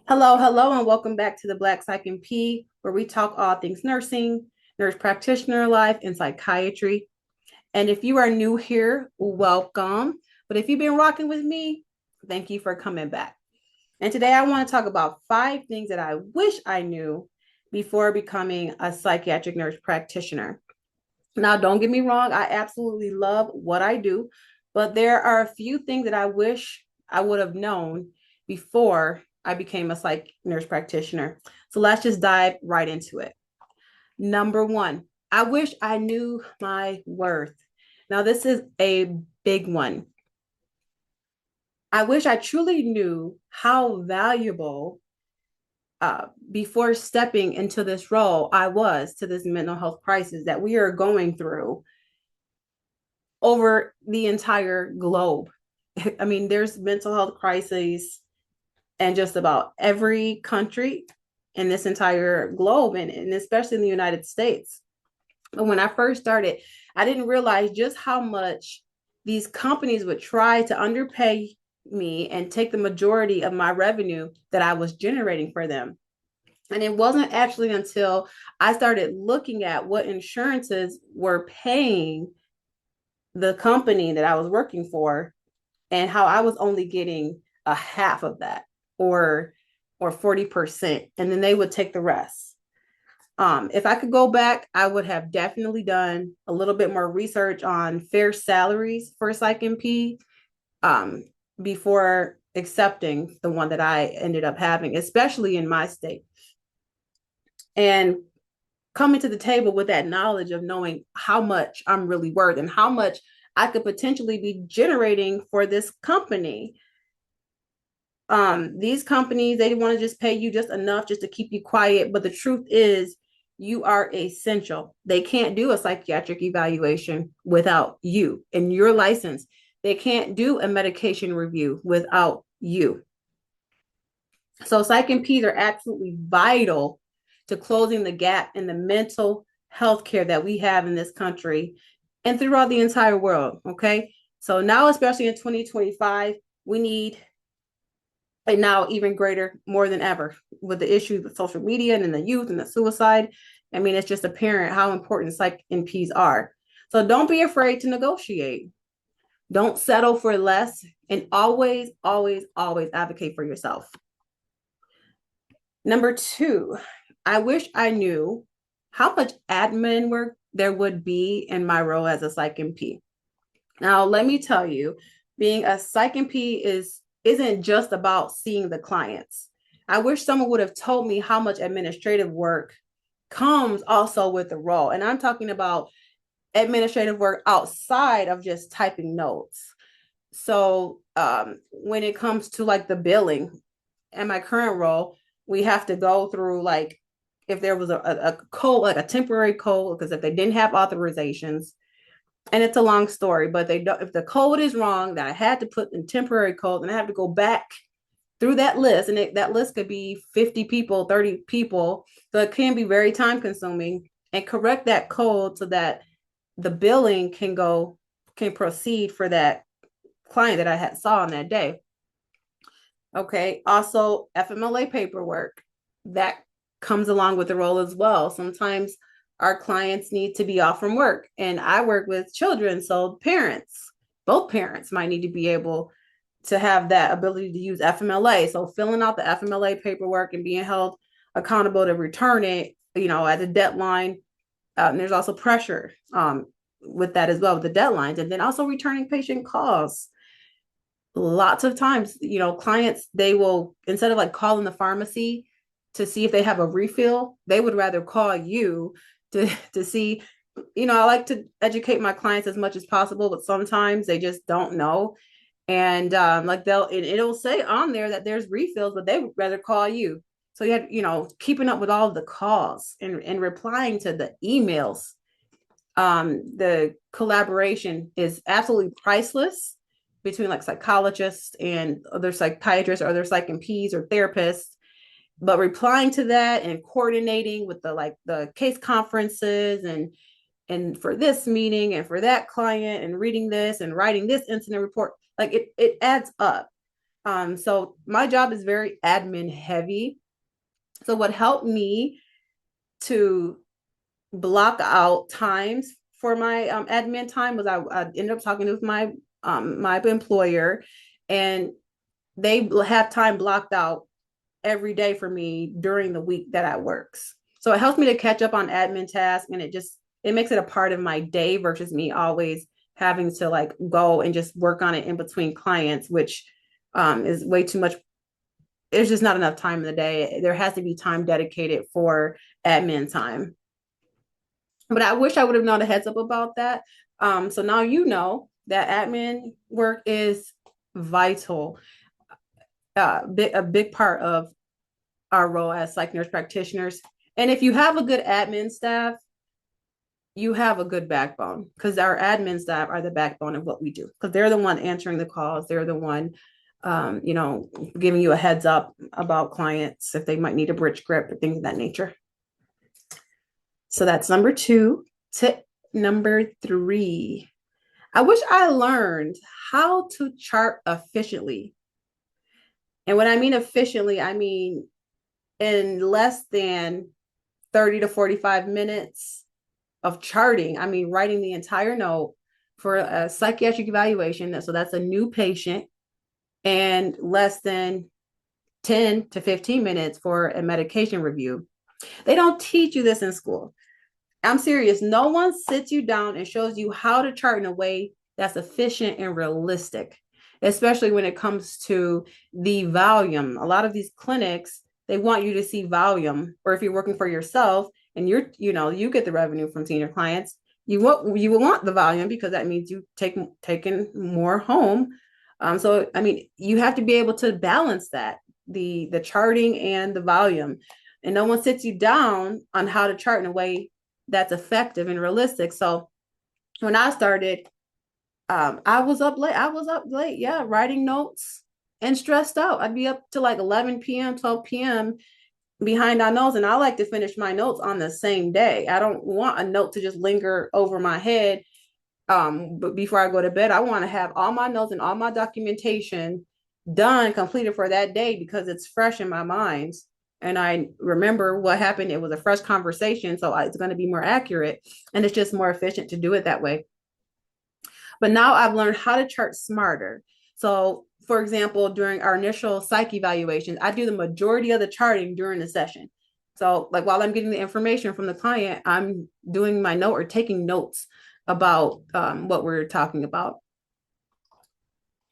Hello, hello, and welcome back to the Black Psych NP, where we talk all things nursing, nurse practitioner life, and psychiatry. And if you are new here, welcome. But if you've been rocking with me, thank you for coming back. And today I want to talk about 5 things that I wish I knew before becoming a psychiatric nurse practitioner. Now, don't get me wrong, I absolutely love what I do, but there are a few things that I wish I would have known before I became a psych nurse practitioner. So let's just dive right into it. Number one, I wish I knew my worth. Now, this is a big one. I wish I truly knew how valuable before stepping into this role I was to this mental health crisis that we are going through over the entire globe. I mean, there's mental health crises in just about every country in this entire globe, and especially in the United States. But when I first started, I didn't realize just how much these companies would try to underpay me and take the majority of my revenue that I was generating for them. And it wasn't actually until I started looking at what insurances were paying the company that I was working for and how I was only getting a half of that or 40%, and then they would take the rest. If I could go back, I would have definitely done a little bit more research on fair salaries for Psych NP um, before accepting the one that I ended up having, especially in my state. And coming to the table with that knowledge of knowing how much I'm really worth and how much I could potentially be generating for this company. These companies, they want to just pay you just enough just to keep you quiet. But the truth is, you are essential. They can't do a psychiatric evaluation without you and your license. They can't do a medication review without you. So Psych NPs are absolutely vital to closing the gap in the mental health care that we have in this country and throughout the entire world. Okay. So now, especially in 2025, we need and now even greater, more than ever, with the issues with social media and the youth and the suicide. I mean, it's just apparent how important Psych NPs are. So don't be afraid to negotiate. Don't settle for less, and always, always, always advocate for yourself. Number two, I wish I knew how much admin work there would be in my role as a Psych NP. Now, let me tell you, being a Psych NP isn't just about seeing the clients. I wish someone would have told me how much administrative work comes also with the role. And I'm talking about administrative work outside of just typing notes. So when it comes to like the billing and my current role, we have to go through like if there was a code, like a temporary code, because if they didn't have authorizations, and it's a long story, but they don't, if the code is wrong, that I had to put in temporary code, and I have to go back through that list, and that list could be 50 people, 30 people, so it can be very time consuming, and correct that code so that the billing can proceed for that client that I had saw on that day. Okay. Also, FMLA paperwork that comes along with the role as well. Sometimes our clients need to be off from work, and I work with children, so both parents might need to be able to have that ability to use FMLA. So filling out the FMLA paperwork and being held accountable to return it, at a deadline. And there's also pressure with that as well, with the deadlines, and then also returning patient calls. Lots of times, clients, they will, instead of like calling the pharmacy to see if they have a refill, they would rather call you to see. I like to educate my clients as much as possible, but sometimes they just don't know. And like it'll say on there that there's refills, but they would rather call you. So you have, keeping up with all of the calls and replying to the emails. The collaboration is absolutely priceless between like psychologists and other psychiatrists or other psych NPs or therapists. But replying to that and coordinating with the case conferences and for this meeting and for that client and reading this and writing this incident report, like it adds up. So my job is very admin heavy. So what helped me to block out times for my admin time was I ended up talking with my employer, and they have time blocked out every day for me during the week that I works. So it helps me to catch up on admin tasks, and it makes it a part of my day versus me always having to like go and just work on it in between clients, which is way too much. There's just not enough time in the day. There has to be time dedicated for admin time. But I wish I would have known a heads up about that. So now you know that admin work is vital, a big part of our role as psych nurse practitioners. And if you have a good admin staff, you have a good backbone, because our admin staff are the backbone of what we do, because they're the one answering the calls. They're the one, giving you a heads up about clients if they might need a bridge script or things of that nature. So that's number 2. Tip number 3. I wish I learned how to chart efficiently. And when I mean efficiently, I mean in less than 30 to 45 minutes of charting. I mean, writing the entire note for a psychiatric evaluation. So that's a new patient, and less than 10 to 15 minutes for a medication review. They don't teach you this in school. I'm serious. No one sits you down and shows you how to chart in a way that's efficient and realistic, especially when it comes to the volume. A lot of these clinics, they want you to see volume, or if you're working for yourself and you get the revenue from seeing your clients, you will want the volume, because that means you taking more home. So I mean, you have to be able to balance that, the charting and the volume, and no one sits you down on how to chart in a way that's effective and realistic. So when I started, I was up late, yeah, writing notes and stressed out. I'd be up to like 11 p.m., 12 p.m. behind on those. And I like to finish my notes on the same day. I don't want a note to just linger over my head. But before I go to bed, I want to have all my notes and all my documentation done, completed for that day, because it's fresh in my mind. And I remember what happened. It was a fresh conversation, so it's going to be more accurate, and it's just more efficient to do it that way. But now I've learned how to chart smarter. So, for example, during our initial psych evaluations, I do the majority of the charting during the session. So, like while I'm getting the information from the client, I'm doing my note or taking notes about what we're talking about.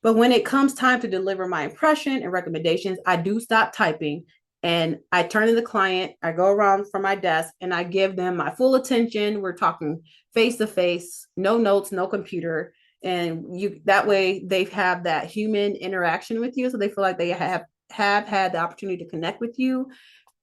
But when it comes time to deliver my impression and recommendations, I do stop typing, and I turn to the client. I go around from my desk and I give them my full attention. We're talking face to face, no notes, no computer. And that way they have that human interaction with you. So they feel like they have had the opportunity to connect with you.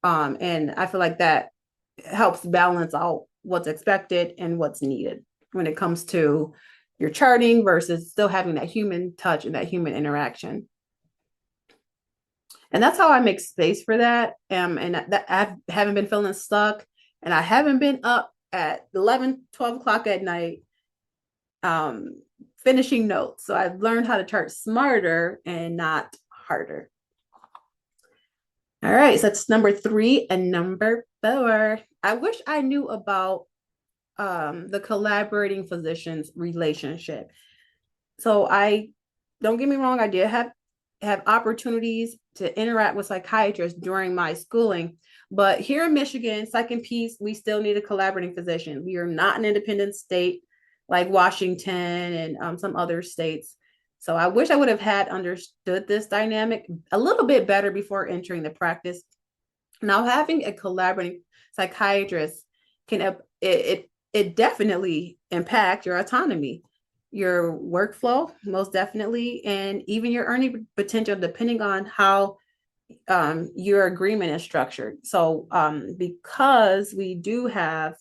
And I feel like that helps balance out what's expected and what's needed when it comes to your charting versus still having that human touch and that human interaction. And that's how I make space for that. And that I haven't been feeling stuck, and I haven't been up at 11, 12 o'clock at night finishing notes. So I've learned how to chart smarter and not harder. All right, so that's number 3. And number 4, I wish I knew about the collaborating physicians relationship. So don't get me wrong, I did have opportunities to interact with psychiatrists during my schooling, but here in Michigan, Psych NP, we still need a collaborating physician. We are not an independent state like Washington and some other states. So I wish I would have had understood this dynamic a little bit better before entering the practice. Now, having a collaborating psychiatrist it definitely impact your autonomy, your workflow, most definitely, and even your earning potential, depending on how your agreement is structured. So because we do have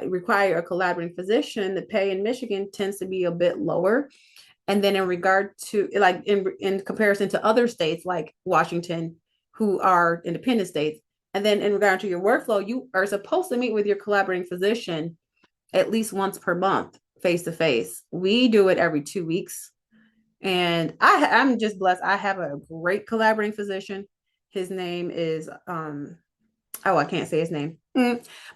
require a collaborating physician, the pay in Michigan tends to be a bit lower. And then in regard to like in comparison to other states like Washington, who are independent states, and then in regard to your workflow, you are supposed to meet with your collaborating physician at least once per month, face to face. We do it every 2 weeks. And I'm just blessed. I have a great collaborating physician. His name is oh, I can't say his name,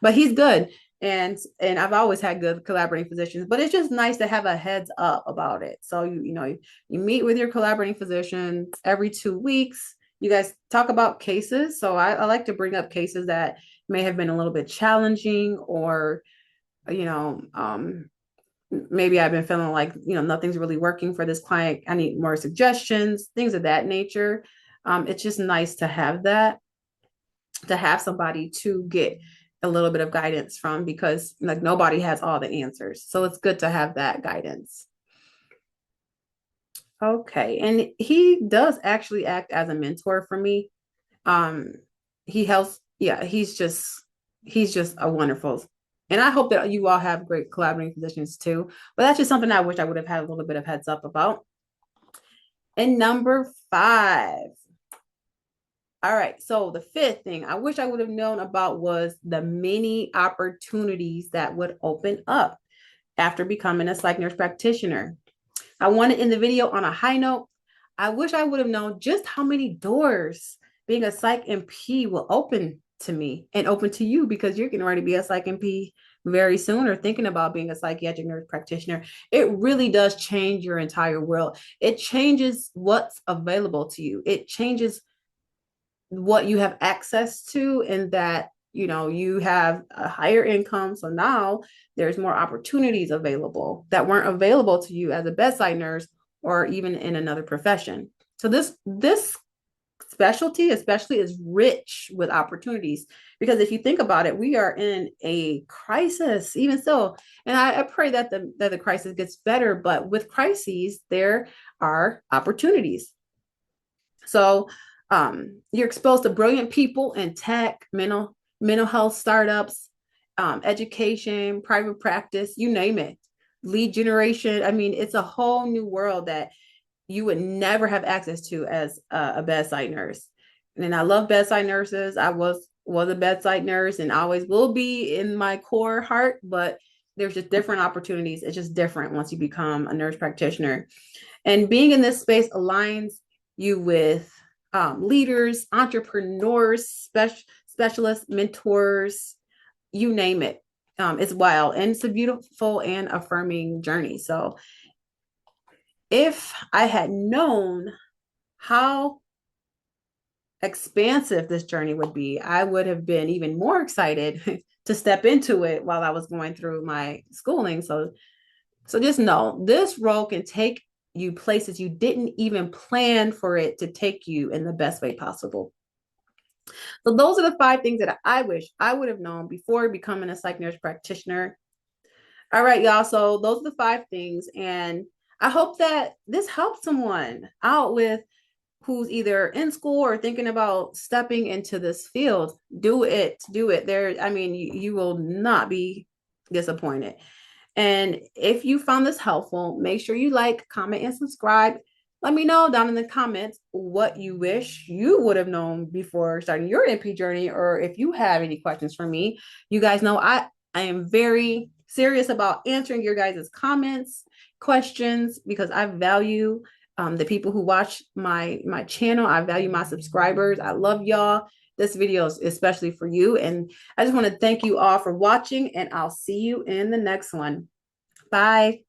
but he's good. And I've always had good collaborating physicians, but it's just nice to have a heads up about it. So you meet with your collaborating physician every 2 weeks. You guys talk about cases. So I like to bring up cases that may have been a little bit challenging, or you know, maybe I've been feeling like, nothing's really working for this client. I need more suggestions, things of that nature. It's just nice to have that, to have somebody to get a little bit of guidance from, because like nobody has all the answers. So it's good to have that guidance. Okay. And he does actually act as a mentor for me. Um, he helps, yeah, he's just a wonderful. And I hope that you all have great collaborating physicians too. But that's just something I wish I would have had a little bit of heads up about. And number 5. All right. So the 5th thing I wish I would have known about was the many opportunities that would open up after becoming a psych nurse practitioner. I want to end the video on a high note. I wish I would have known just how many doors being a Psych NP will open to me and open to you, because you're getting ready to be a Psych NP very soon, or thinking about being a psychiatric nurse practitioner. It really does change your entire world. It changes what's available to you. It changes what you have access to, and that you have a higher income. So now there's more opportunities available that weren't available to you as a bedside nurse, or even in another profession. So this specialty especially is rich with opportunities, because if you think about it, we are in a crisis even so. And I pray that the crisis gets better, but with crises there are opportunities. So you're exposed to brilliant people in tech, mental health startups, education, private practice, you name it, lead generation. I mean, it's a whole new world that you would never have access to as a bedside nurse. And I love bedside nurses. I was a bedside nurse and always will be in my core heart, but there's just different opportunities. It's just different once you become a nurse practitioner. And being in this space aligns you with leaders, entrepreneurs, specialists, mentors, you name it. It's wild, and it's a beautiful and affirming journey. So if I had known how expansive this journey would be, I would have been even more excited to step into it while I was going through my schooling. So just know this role can take you places you didn't even plan for it to take you in the best way possible. So those are the 5 things that I wish I would have known before becoming a psych nurse practitioner. All right, y'all. So those are the 5 things. And I hope that this helps someone out with who's either in school or thinking about stepping into this field. Do it. I mean, you will not be disappointed. And if you found this helpful, make sure you like, comment, and subscribe. Let me know down in the comments what you wish you would have known before starting your NP journey, or if you have any questions for me. You guys know I am very serious about answering your guys' comments, questions, because I value the people who watch my channel. I value my subscribers. I love y'all. This video is especially for you. And I just want to thank you all for watching, and I'll see you in the next one. Bye.